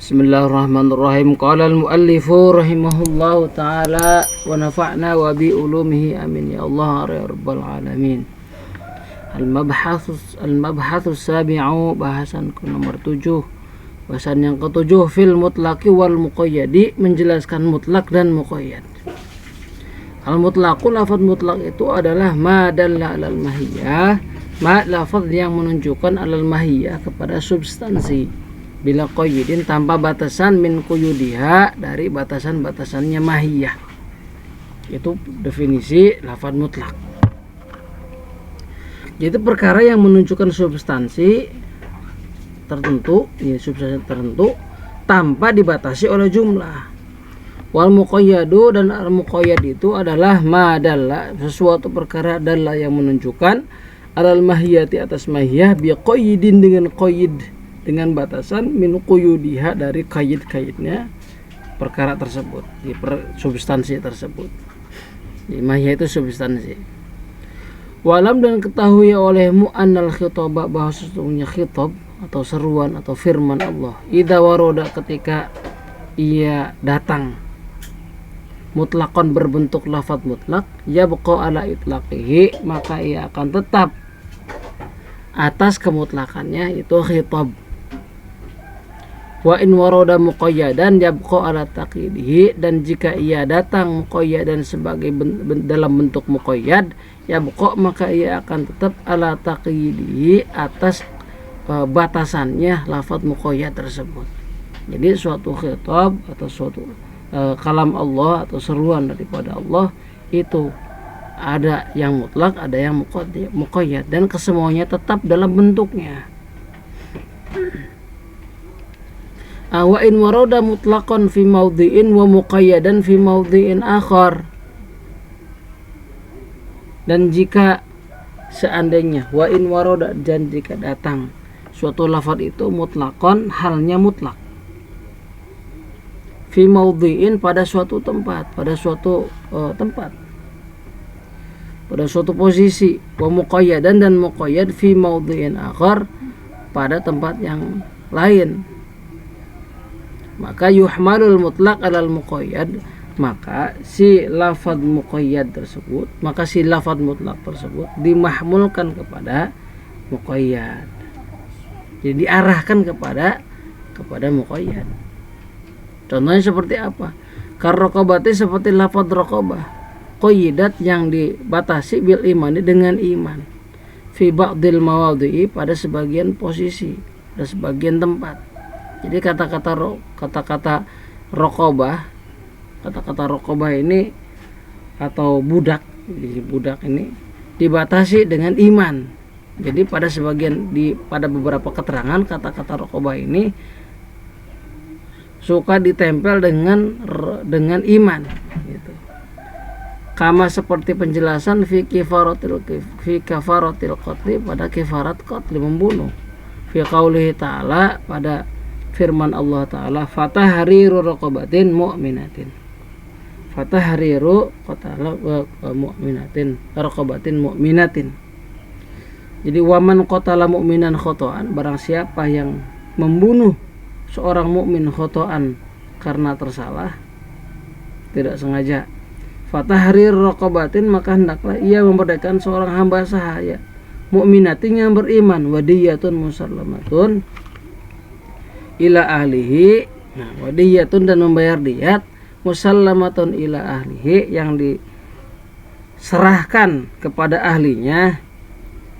Bismillahirrahmanirrahim. Qala al-muallifu rahimahullahu ta'ala wa nafa'na wa bi ulumihi amin ya Allah ya rabbal alamin. Al-mabhatsus sabi'u, bahasan nomor 7. Bahasan yang ketujuh, fil mutlaqi wal muqayyadi, menjelaskan mutlak dan muqayyad. Al-mutlaqu, lafaz mutlak itu adalah ma dalla alal mahiyah, ma lafaz yang menunjukkan alal mahiyah kepada substansi, bila qayyidin tanpa batasan, min quyudiha dari batasan-batasannya mahiyah. Itu definisi lafaz mutlak. Jadi perkara yang menunjukkan substansi tertentu, ini substansi tertentu tanpa dibatasi oleh jumlah. Wal muqayyadu, dan al muqayyad itu adalah madalla, sesuatu perkara dalla yang menunjukkan alal mahiyati, atas mahiyah, bi qayyidin dengan qayyid, dengan batasan, min quyudiha dari qayyid-qayyidnya perkara tersebut, di substansi tersebut. Di mahiyah itu substansi. Walam, dan ketahui olehmu annal khitaba, bahwa sesungguhnya khitab atau seruan atau firman Allah, idza waroda, ketika ia datang, mutlakon berbentuk lafaz mutlak, yabqa ala itlaqihi, maka ia akan tetap atas kemutlakannya, itu khitab. Wa in waroda muqayyadan yabqa ala taqidihi, dan jika ia datang muqayyadan sebagai dalam bentuk muqayyad, yabqa, maka ia akan tetap ala taqidihi, atas batasannya lafaz muqayyad tersebut. Jadi suatu khitab atau suatu kalam Allah atau seruan daripada Allah itu ada yang mutlak, ada yang muqayyad, dan kesemuanya tetap dalam bentuknya. Wa in warada mutlaqan fi mawdhi'in wa muqayyadan fi mawdhi'in akhar, dan jika seandainya wa in warada, dan jika datang suatu lafaz itu mutlaqan, halnya mutlak, fi mawdhi'in, pada suatu tempat, pada suatu tempat, pada suatu posisi, wa muqayyadan, dan muqayyad fi mawdhi'in akhar, pada tempat yang lain, maka yuhmalul mutlaq alal muqayyad, maka si lafaz muqayyad tersebut, maka si lafaz mutlak tersebut dimahmulkan kepada muqayyad. Jadi diarahkan kepada muqayyad. Contohnya seperti apa? Karraqabati, seperti lafaz raqabah, qayyidat, yang dibatasi bil imani, dengan iman, fi ba'dil mawadhi'i, pada sebagian posisi, pada sebagian tempat. Jadi kata-kata raqabah ini atau budak ini dibatasi dengan iman. Jadi pada beberapa keterangan kata-kata raqabah ini suka ditempel dengan iman gitu. Kama, seperti penjelasan fi kafaratil qatli, pada kifarat qatli, membunuh, fi qaulihi ta'ala, pada firman Allah Ta'ala, fatahriru raqabatin mu'minatin, fatahriru mu'minatin, raqabatin mu'minatin. Jadi waman qatala mu'minan khotoan, barang siapa yang membunuh seorang mukmin khotoan karena tersalah, tidak sengaja, fatahrir raqabatin, maka hendaklah ia memerdekakan seorang hamba sahaya, mu'minatin, yang beriman, wadiyatun musallamatun ila ahlihi, wadiyatun, dan membayar diyat, musallamatun ila ahlihi, yang diserahkan kepada ahlinya,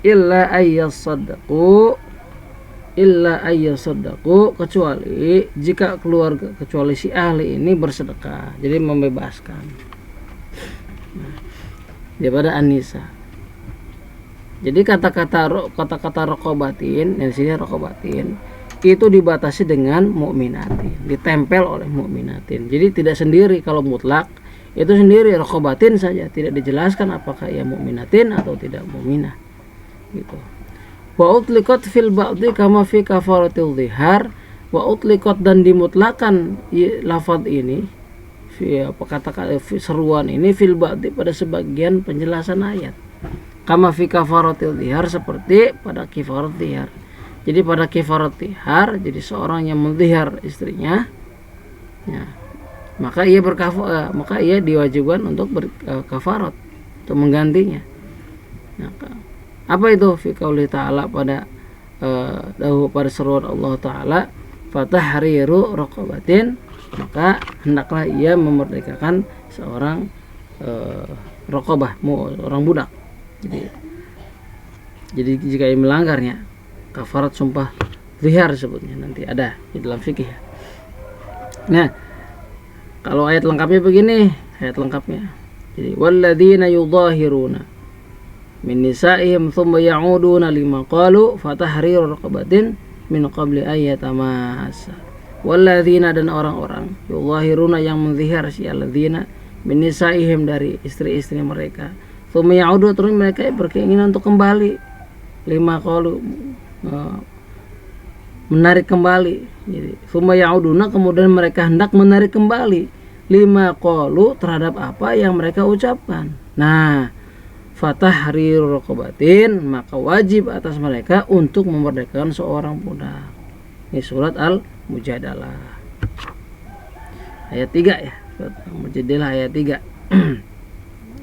illa ayyasaddaqu, kecuali jika keluarga, kecuali si ahli ini bersedekah, jadi membebaskan. Daripada An-Nisa. Jadi kata-kata raqabatin, di sini raqabatin itu dibatasi dengan mu'minatin, ditempel oleh mu'minatin. Jadi tidak sendiri, kalau mutlak itu sendiri raqabatin saja, tidak dijelaskan apakah ia mu'minatin atau tidak mu'minah gitu. Wa utliqat fil ba'di kama fi kafaratil dhihar, wa utliqat, dan dimutlakan lafaz ini, seruan ini, fil ba'di, pada sebagian penjelasan ayat, kama fi kafaratil dhihar, seperti pada kifarat dhihar, Jadi pada kifarat tihar, jadi seorang yang melihar istrinya, ya, maka ia diwajibkan untuk berkafarat, untuk menggantinya. Nah, apa itu fi qauli ta'ala pada pada seruan Allah Ta'ala, fatahriru raqabatin, maka hendaklah ia memerdekakan seorang raqabah, orang budak. Jadi jika ia melanggarnya, kafarat sumpah zihar sebutnya, nanti ada di dalam fikih. Nah, kalau ayat lengkapnya begini, ayat lengkapnya. Jadi walladzina yudhahiruna min nisaihim thumma ya'uduna lima qalu fatahriru raqabatin min qabli ayyatamassa. Walladzina, dan orang-orang, yudhahiruna yang menzihar, si alladzina, min nisaihim dari istri-istri mereka, thumma ya'udu, terus mereka berkeinginan untuk kembali, lima qalu, menarik kembali. Jadi thumma ya'uduna, kemudian mereka hendak menarik kembali, lima qalu, terhadap apa yang mereka ucapkan. Nah, fatahriru raqabatin, maka wajib atas mereka untuk memerdekakan seorang budak. Ini surat Al-Mujadalah ayat 3 ya. Surat Al-Mujadalah ayat 3.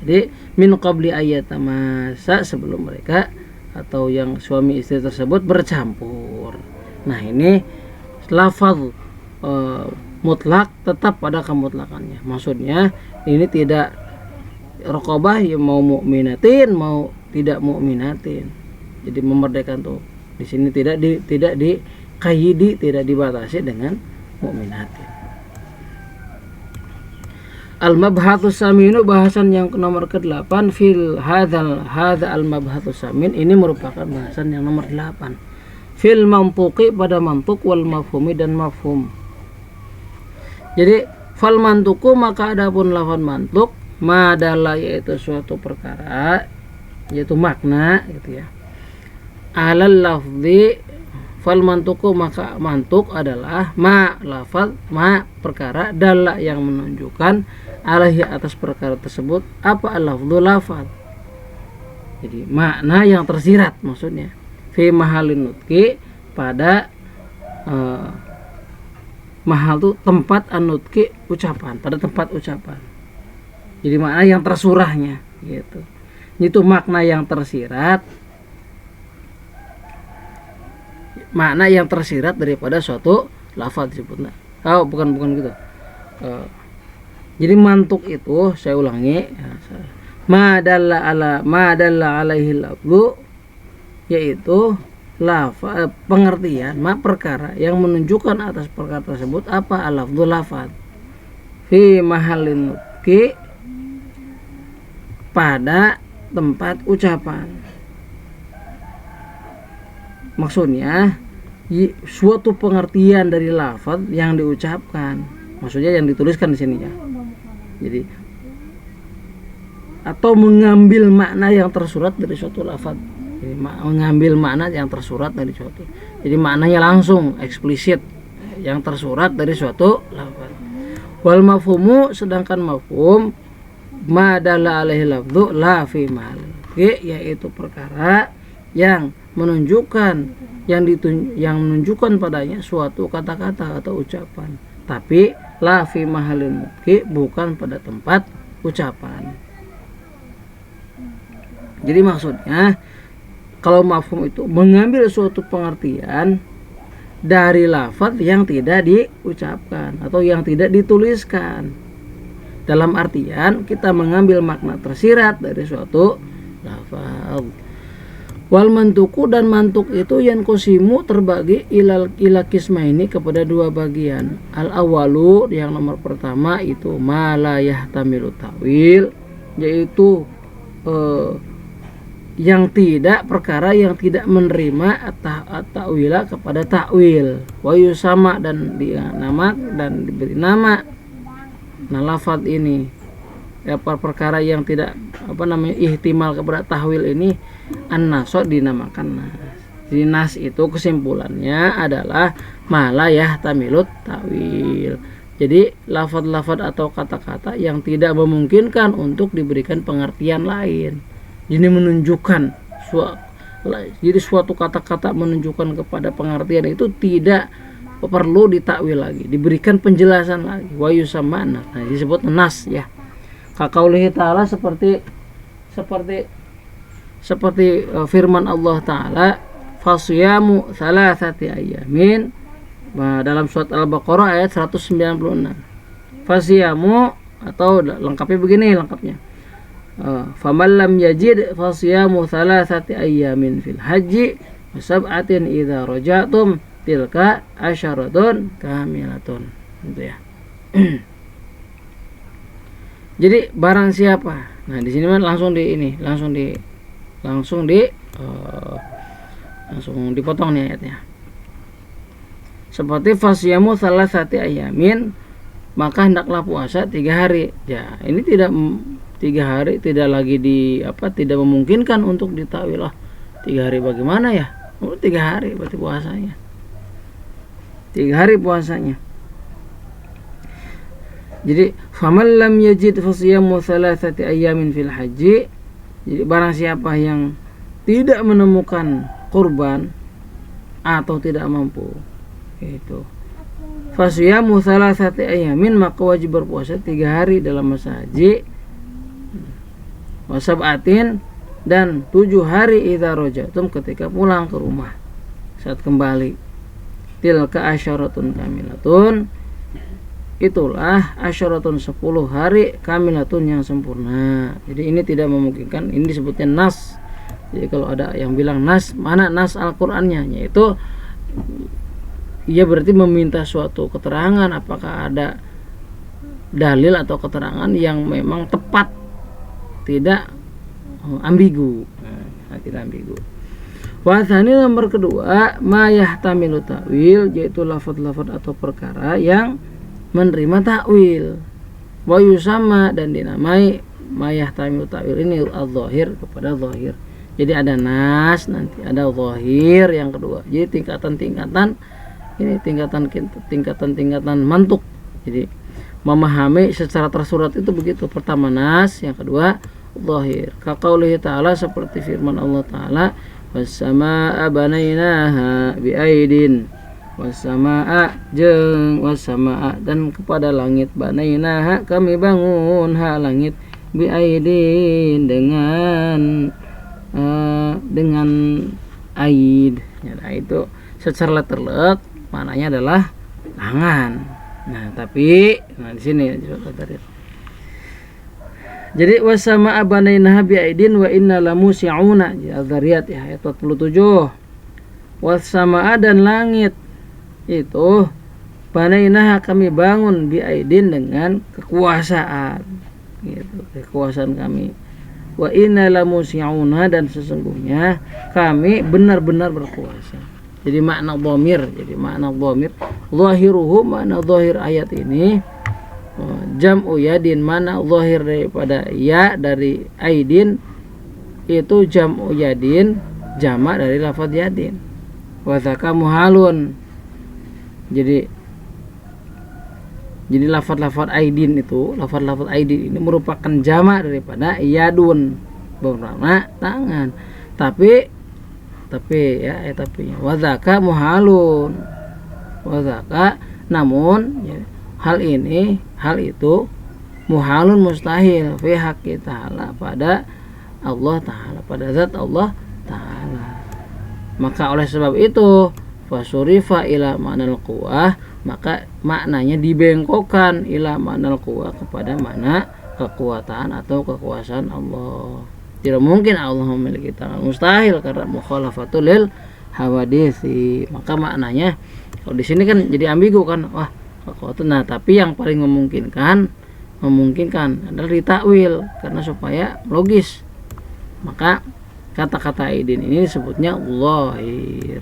Jadi min qabli ayyatamassa, sebelum mereka atau yang suami istri tersebut bercampur. Nah, ini lafaz mutlak tetap pada kemutlakannya. Maksudnya ini tidak raqabah yang mau mukminatin mau tidak mukminatin. Jadi memerdekakan tuh di sini tidak dikaidi, tidak dibatasi dengan mukminatin. Al-mabhatsus saminu, bahasan yang nomor ke-8 fil hadza al-mabhatsus samin, ini merupakan bahasan yang nomor 8 fil mantuqi, pada mantuk, wal mafhumi, dan mafhum. Jadi fal mantuku, maka adapun lafaz mantuk, madalla, yaitu suatu perkara, yaitu makna gitu ya, alal lafzi, fal mantuku, maka mantuk adalah ma lafaz, ma perkara, dalla yang menunjukkan, alaihi atas perkara tersebut, apa al-lafzu lafaz. Jadi makna yang tersirat, maksudnya fi mahalin nutki, pada mahal itu tempat an-nutki, ucapan, pada tempat ucapan. Jadi makna yang tersurahnya gitu. Itu makna yang tersirat, makna yang tersirat daripada suatu lafaz disebutnya. Oh, bukan gitu. Jadi mantuk itu, saya ulangi, madalla alaihi lafzu, yaitu lafaz, pengertian, perkara yang menunjukkan atas perkara tersebut, apa al-lafzu lafaz, fi mahallin nutki, pada tempat ucapan. Maksudnya suatu pengertian dari lafaz yang diucapkan, maksudnya yang dituliskan di sini ya. Jadi atau mengambil makna yang tersurat dari suatu lafaz. Jadi mengambil makna yang tersurat dari suatu. Jadi maknanya langsung eksplisit yang tersurat dari suatu lafaz. Wal mafhumu, sedangkan mafhum madalla alaihi lafzu la fi mahal, yaitu perkara yang menunjukkan yang menunjukkan padanya suatu kata-kata atau ucapan, tapi la fi mahalin mutki, bukan pada tempat ucapan. Jadi maksudnya kalau mafhum itu mengambil suatu pengertian dari lafaz yang tidak diucapkan atau yang tidak dituliskan. Dalam artian kita mengambil makna tersirat dari suatu lafaz. Wal mantuku, dan mantuk itu yang kosimu terbagi ila kismaini, kepada dua bagian. Al awalu, yang nomor pertama itu ma la yahtamilu ta'wil, yaitu yang tidak, perkara yang tidak menerima ta'wila kepada ta'wil, wa yusama, dan diberi nama. Nah, lafaz ini perkara yang tidak ihtimal kepada tahwil ini an-naso, dinamakan nas. Jadi nas itu kesimpulannya adalah malah yahtamilut ta'wil. Jadi lafaz-lafaz atau kata-kata yang tidak memungkinkan untuk diberikan pengertian lain. Ini menunjukkan Jadi suatu kata-kata menunjukkan kepada pengertian itu tidak perlu ditakwil lagi, diberikan penjelasan lagi. Wa yusamma, nah disebut nas ya. Kaqaulihi ta'ala seperti firman Allah Ta'ala, fasiyamu thalathati ayyamin, dalam surat Al-Baqarah ayat 196. Fasiyamu, atau lengkapnya begini lengkapnya, faman lam yajid fasiyamu thalathati ayyamin fil haji wa sab'atin idza raja'tum tilka asyaratun kamilatun, gitu ya. Jadi barang siapa, nah di sini langsung dipotong nih ayatnya. Seperti fasyamu salasati ayamin, maka hendaklah puasa 3 hari. Ya, ini tidak 3 hari, tidak lagi tidak memungkinkan untuk ditakwil lah. 3 hari bagaimana ya? 3 hari berarti puasanya. 3 hari puasanya. Jadi faman lam yajid fasyamu salasati ayamin fil haji. Jadi barang siapa yang tidak menemukan kurban atau tidak mampu, itu fasyamu salasati ayamin, maka wajib berpuasa 3 hari dalam masa haji, wasab'atin, dan 7 hari idza rajatum, ketika pulang ke rumah, saat kembali. Tilka asyaratun kamilatun, itulah asyaratun 10 hari kamilatun yang sempurna. Jadi ini tidak memungkinkan, ini disebutnya nas. Jadi kalau ada yang bilang nas, mana nas Al-Qur'annya, yaitu ia berarti meminta suatu keterangan, apakah ada dalil atau keterangan yang memang tepat, tidak ambigu. Nah, tidak ambigu. Wasani nomor kedua, ma yahtamilu ta'wil, yaitu lafaz-lafaz atau perkara yang menerima takwil. Wa yusamma, dan dinamai ma yahtamilu ta'wil ini al-zahir, kepada zahir. Jadi ada nas, nanti ada zahir yang kedua. Jadi tingkatan-tingkatan ini, tingkatan mantuk. Jadi memahami secara tersurat itu begitu. Pertama nas, yang kedua zahir. Kaqaulihi ta'ala, seperti firman Allah Ta'ala, was-samaa'a banainaha bi'aidin, was-samaa'a jeung was-samaa'a, dan kepada langit, banainaha kami bangun ha langit, bi'aidin dengan aid. Nah, itu secara letterlek maknanya adalah tangan. Nah, tapi di sini jadi wasama abanainaha bi'aidin wa inna lamusi'una, Al-Dzariyat ya, ayat 47. Wasama, dan langit itu banainaha kami bangun, bi'aidin dengan kekuasaan, gitu, kekuasaan kami. Wa inna lamusi'una, dan sesungguhnya kami benar-benar berkuasa. Jadi makna dhamir, zahiruhu, makna zahir ayat ini jam'u yadin, mana zahir daripada ya dari aidin itu jam'u yadin, jamak dari lafaz yadin. Wa dzaka muhalun, jadi lafaz aidin itu, lafaz aidin ini merupakan jamak daripada yadun, bermakna tangan. Tapi ya, tapinya wa dzaka muhalun, wa dzaka, namun ya, hal itu muhalun, mustahil, fi haqqi ta'ala, pada Allah Ta'ala, pada zat Allah Ta'ala. Maka oleh sebab itu fasurifa ila ma'nal quwah, maka maknanya dibengkokkan ila ma'nal quwah, kepada makna kekuatan atau kekuasaan Allah. Tidak mungkin Allah memiliki tangan, mustahil, karena mukhalafatul lil hawadisi. Maka maknanya kalau di sini kan jadi ambigu kan, wah. Nah, tapi yang paling memungkinkan adalah ditakwil, karena supaya logis. Maka kata-kata aidin ini disebutnya zahir.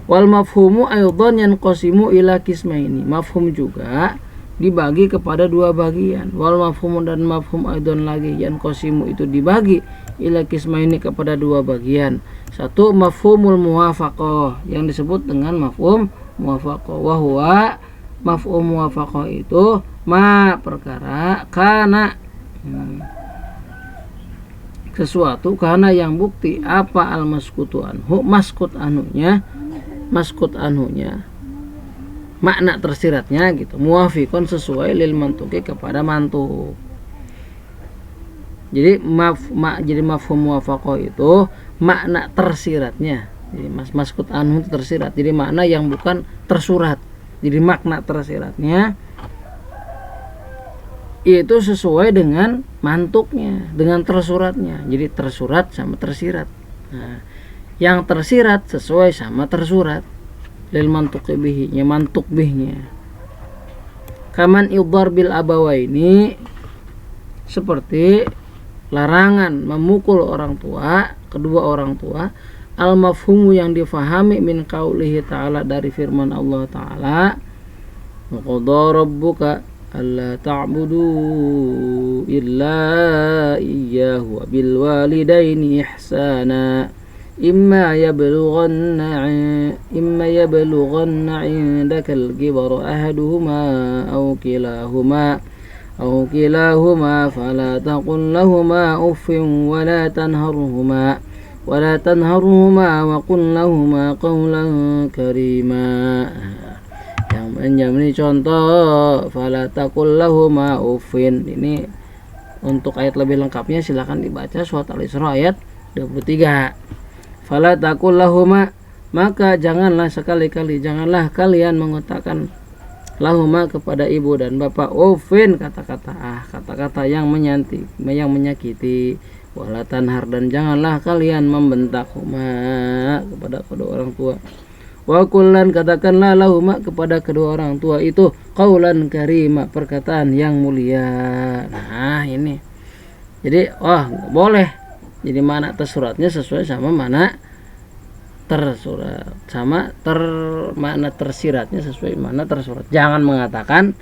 Wal mafhumu aidan yanqasimu ila qismaini. Mafhum juga dibagi kepada 2 bagian. Wal mafhum, dan mafhum aidan lagi yanqasimu itu dibagi ila qismaini, kepada 2 bagian. Satu, mafhumul muwafaqah, yang disebut dengan mafhum muwafaqah. Wa huwa, mafhum muwafaqah itu sesuatu karena yang bukti apa al maskutu anhu maskut anunya makna tersiratnya gitu, muwafiqon sesuai lil mantuki kepada mantuk. Jadi mafhum muwafaqah itu makna tersiratnya. Jadi maskut anhu itu tersirat, jadi makna yang bukan tersurat. Jadi makna tersiratnya itu sesuai dengan mantuknya, dengan tersuratnya. Jadi tersurat sama tersirat. Nah, yang tersirat sesuai sama tersurat. Lil mantuqi bihi-nya, mantuk bihnya. Kaman idhar bil abawaini, seperti larangan memukul orang tua, kedua orang tua. Al mafhumu yang difahami min qaulihi ta'ala, dari firman Allah ta'ala, wa qadara rabbuka alla ta'budu illa iyyahu wa bil walidaini ihsana imma yablughanna 'indaka al-kibara ahaduhuma aw kilahuma fala taqul lahumā uffin wa la tanharhuma wa qul lahumā qawlan karīmā. Yang menjadi contoh fala taqul lahumā uffin, ini untuk ayat lebih lengkapnya silakan dibaca surat Al-Isra ayat 23. Fala taqul lahumā, maka janganlah sekali-kali, janganlah kalian mengatakan lahuma kepada ibu dan bapak uffin, kata-kata yang menyakiti, wala tanhar, dan janganlah kalian membentak huma kepada kedua orang tua, wa kullan, katakanlah lahuma kepada kedua orang tua itu qaulan karima, perkataan yang mulia. Nah ini jadi nggak boleh, jadi mana tersuratnya sesuai sama mana tersurat, sama makna tersiratnya sesuai mana tersurat. Jangan mengatakan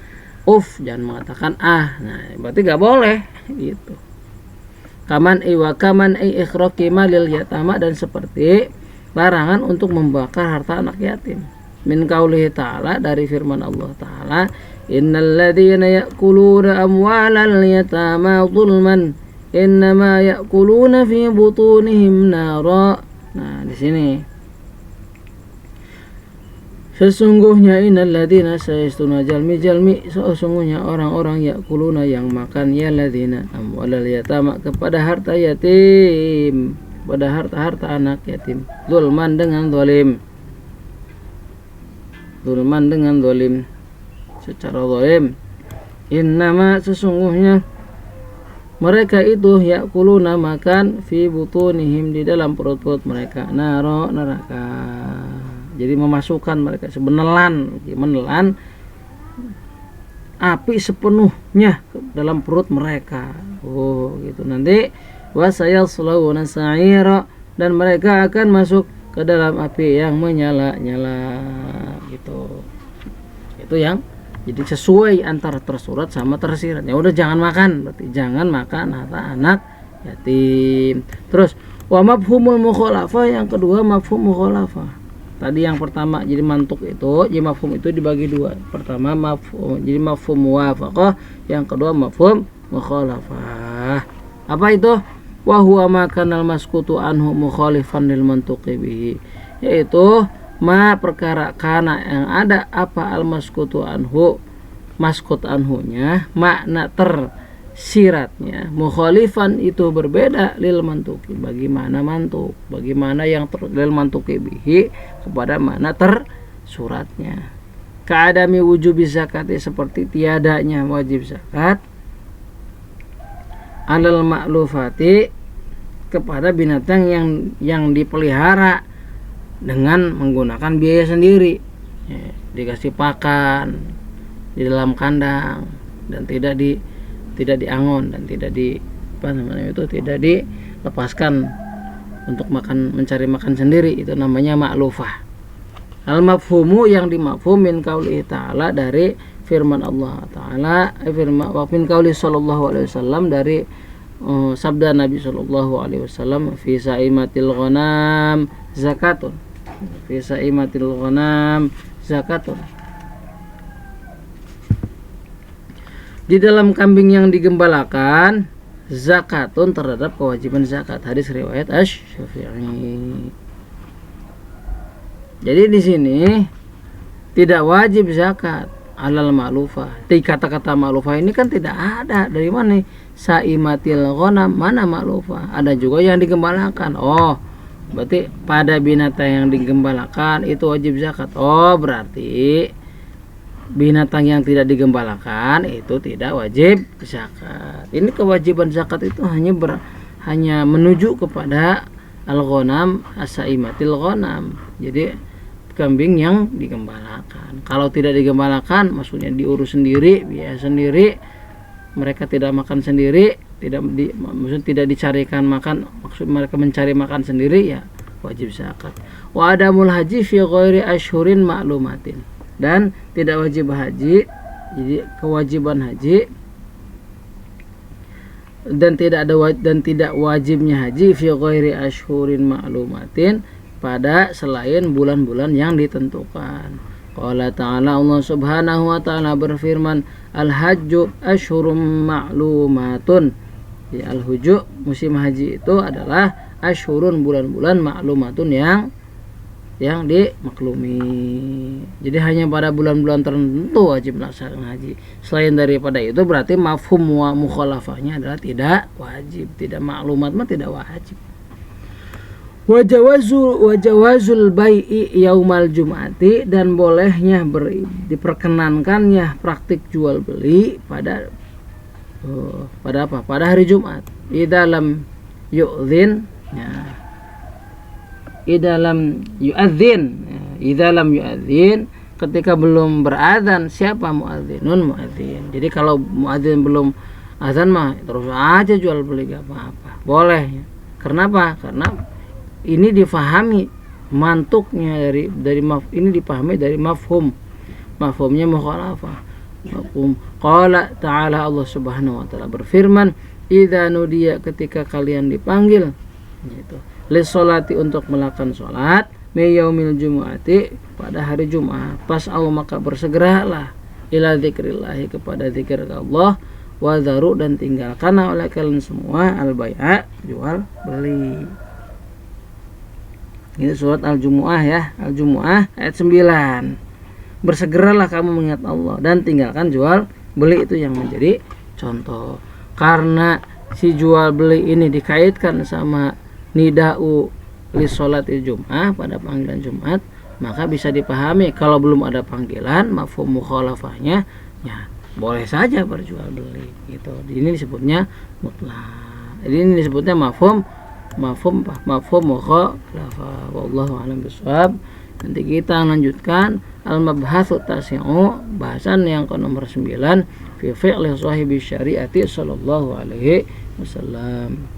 jangan mengatakan nah berarti nggak boleh gitu. Kaman ikhraqi malil yatama, dan seperti larangan untuk membakar harta anak yatim. Min qaulihi ta'ala, dari firman Allah ta'ala, innal ladzina ya'kuluna amwalal yatama dzulman innama ya'kuluna fi butunihim nara. Nah di sini sesungguhnya innalladzina sayastuna jalmi sesungguhnya orang-orang yakuluna yang makan ya ladzina amwalal yatama kepada harta yatim, pada harta anak yatim, zulman dengan zalim, secara zalim. Innama sesungguhnya mereka itu yakuluna makan fi butunihim di dalam perut-perut mereka neraka. Jadi memasukkan mereka menelan api sepenuhnya ke dalam perut mereka. Gitu. Nanti wasayaslawna sa'ira, dan mereka akan masuk ke dalam api yang menyala-nyala gitu. Itu yang jadi sesuai antara tersurat sama tersirat. Ya udah jangan makan, berarti jangan makan harta anak yatim. Terus wa mafhumul mukhalafah, yang kedua mafhum mukhalafah. Tadi yang pertama jadi mantuk itu, jadi mafhum itu dibagi dua. Pertama jadi mafhum muwafaqah, yang kedua mafhum mukhalafah. Apa itu? Wa huwa ma kanal maskutu anhu mukhalifan lil mantuqi bihi, yaitu perkara kana yang ada apa al maskutu anhu, maskut anhunya, makna tersiratnya, mukhalifan itu berbeda lil mantuki, bagaimana mantuk, bagaimana yang lil mantuki bihi kepada mana tersuratnya. Ka'adami wujubi zakati, seperti tiadanya wajib zakat, alal ma'lufati kepada binatang yang dipelihara dengan menggunakan biaya sendiri, dikasih pakan di dalam kandang dan tidak diangon dan tidak dilepaskan untuk mencari makan sendiri, itu namanya ma'lufah. Al mafhumu yang dimafhum min qauli ta'ala, dari firman Allah ta'ala, min qauli sallallahu alaihi wasallam, dari sabda Nabi sallallahu alaihi wasallam, fi saimatil ghanam zakatun, fi saimatil ghanam zakatun, di dalam kambing yang digembalakan zakatun terhadap kewajiban zakat. Hadis riwayat Asy-Syafi'i. Jadi di sini tidak wajib zakat alal ma'lufah. Di kata-kata ma'lufah ini kan tidak ada. Dari mana? Saimatil ghanam, mana ma'lufah? Ada juga yang digembalakan. Oh, berarti pada binatang yang digembalakan itu wajib zakat. Oh, berarti binatang yang tidak digembalakan itu tidak wajib zakat. Ini kewajiban zakat itu hanya menuju kepada al-ghanam, as-saimatil ghanam. Jadi kambing yang digembalakan. Kalau tidak digembalakan, maksudnya diurus sendiri, biaya sendiri, mereka tidak makan sendiri, maksudnya tidak dicarikan makan, maksud mereka mencari makan sendiri, ya wajib zakat. Wa adamul haji fi ghairi ashhurin ma'lumatin. Dan tidak wajib haji, jadi kewajiban haji dan tidak wajibnya haji fi ghairi ashhurin ma'lumatin, pada selain bulan-bulan yang ditentukan. Qala ta'ala, Allah subhanahu wa ta'ala berfirman, al-hajju asyhurum ma'lumatun. Ya, al-hujju musim haji itu adalah asyhurun, bulan-bulan, ma'lumatun yang dimaklumi. Jadi hanya pada bulan-bulan tertentu wajib melaksanakan haji. Selain daripada itu berarti mafhum wa mukhalafahnya adalah tidak wajib. Tidak, maklumat mah tidak wajib. Wajawazul bai'i yaumal jum'ati, dan bolehnya diperkenankannya praktik jual beli pada apa? Pada hari Jumat. Idza lam yu'dzin, ya. Idza lam yu'adzin, ketika belum beradzan. Siapa? Muadzinun, muadzin. Jadi kalau muadzin belum azan mah terus aja jual beli, gak apa-apa, boleh. Kenapa? Karena ini difahami mantuknya ini dipahami dari mafhumnya mukhalafah. Mafhum qala ta'ala, Allah subhanahu wa ta'ala berfirman, idza nudiya, ketika kalian dipanggil gitu, lis sholati, untuk melakukan salat, mi yaumil jumu'ati, pada hari Jumat, pas'au, maka bersegeralah, ila dzikrillah, kepada zikir Allah, wa dharu, dan tinggalkan oleh kalian semua al bai'a, jual beli. Ini surat Al-Jumu'ah, ya, Al-Jumu'ah ayat 9. Bersegeralah kamu mengingat Allah dan tinggalkan jual beli, itu yang menjadi contoh. Karena si jual beli ini dikaitkan sama nida'u li sholatil Jum'ah, pada panggilan Jumat, maka bisa dipahami kalau belum ada panggilan, mafhum mukhalafahnya, ya boleh saja berjual beli gitu. Ini disebutnya mutlak. Ini disebutnya mafhum mukhalafah. Wallahu a'lam bishawab. Nanti kita lanjutkan al-mabhatsu tasi'u, bahasan yang ke nomor 9, fi fi'li sahibi syariati sallallahu alaihi wasallam.